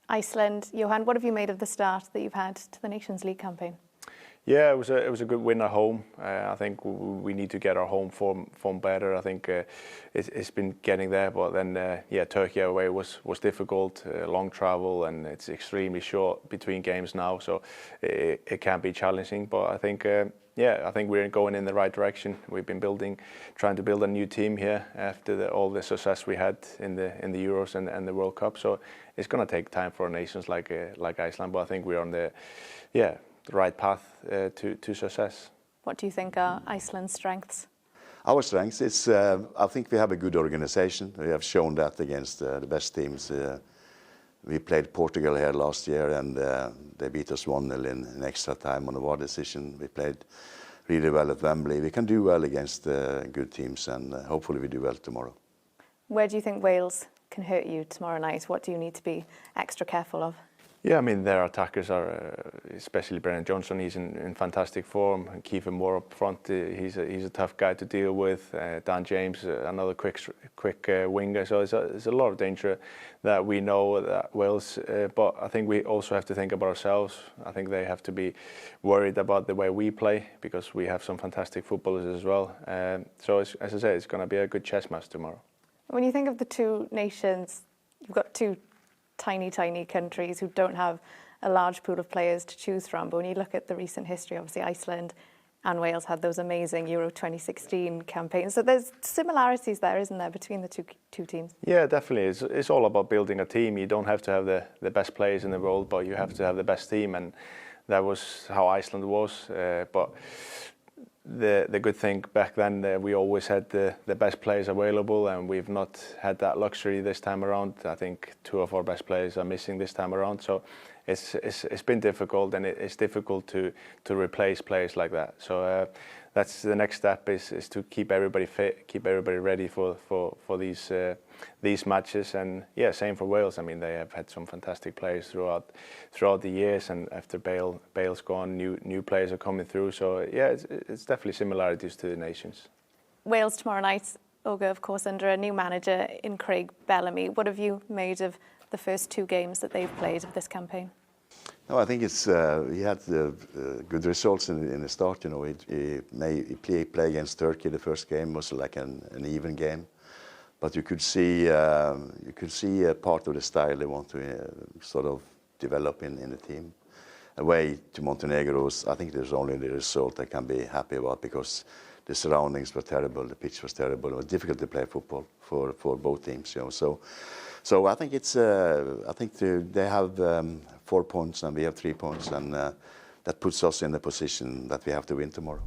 Iceland. Jóhann, what have you made of the start that you've had to the Nations League campaign? Yeah, it was a good win at home. I think we need to get our home form better. I think it's been getting there, but then Turkey away was difficult, long travel, and it's extremely short between games now, so it can be challenging. But I think I think we're going in the right direction. We've been trying to build a new team here after all the success we had in the Euros and the World Cup. So it's going to take time for nations like Iceland, but I think we're on the right path to success. What do you think are Iceland's strengths? Our strengths is I think we have a good organization. We have shown that against the best teams. We played Portugal here last year, and they beat us 1-0 in extra time on a VAR decision. We played really well at Wembley. We can do well against good teams, and hopefully we do well tomorrow. Where do you think Wales can hurt you tomorrow night? What do you need to be extra careful of? Yeah, I mean, their attackers are, especially Brennan Johnson, he's in fantastic form. And Kiefer Moore up front, he's a tough guy to deal with. Dan James, another quick winger. So there's a lot of danger that we know that Wales, but I think we also have to think about ourselves. I think they have to be worried about the way we play, because we have some fantastic footballers as well. So as I say, it's going to be a good chess match tomorrow. When you think of the two nations, you've got two tiny countries who don't have a large pool of players to choose from. But when you look at the recent history, obviously Iceland and Wales had those amazing Euro 2016 campaigns. So there's similarities there, isn't there, between the two teams? Yeah, definitely. It's all about building a team. You don't have to have the best players in the world, but you have to have the best team. And that was how Iceland was. But the good thing back then, we always had the best players available, and we've not had that luxury this time around. I think 2 of our best players are missing this time around, so it's been difficult, and it's difficult to replace players like that. So that's the next step, is to keep everybody fit, keep everybody ready for these matches. And yeah, same for Wales. I mean, they have had some fantastic players throughout the years, and after Bale's gone, new players are coming through. So yeah, it's definitely similarities to the nations. Wales tomorrow night, Åge, of course, under a new manager in Craig Bellamy. What have you made of the first 2 games that they've played of this campaign? No, I think it's he had good results in the start. You know, he played against Turkey. The first game was like an even game, but you could see a part of the style they want to sort of develop in the team. Away to Montenegro, I think there's only the result I can be happy about, because the surroundings were terrible, the pitch was terrible. It was difficult to play football for both teams. You know, so I think they have 4 points and we have 3 points, and that puts us in the position that we have to win tomorrow.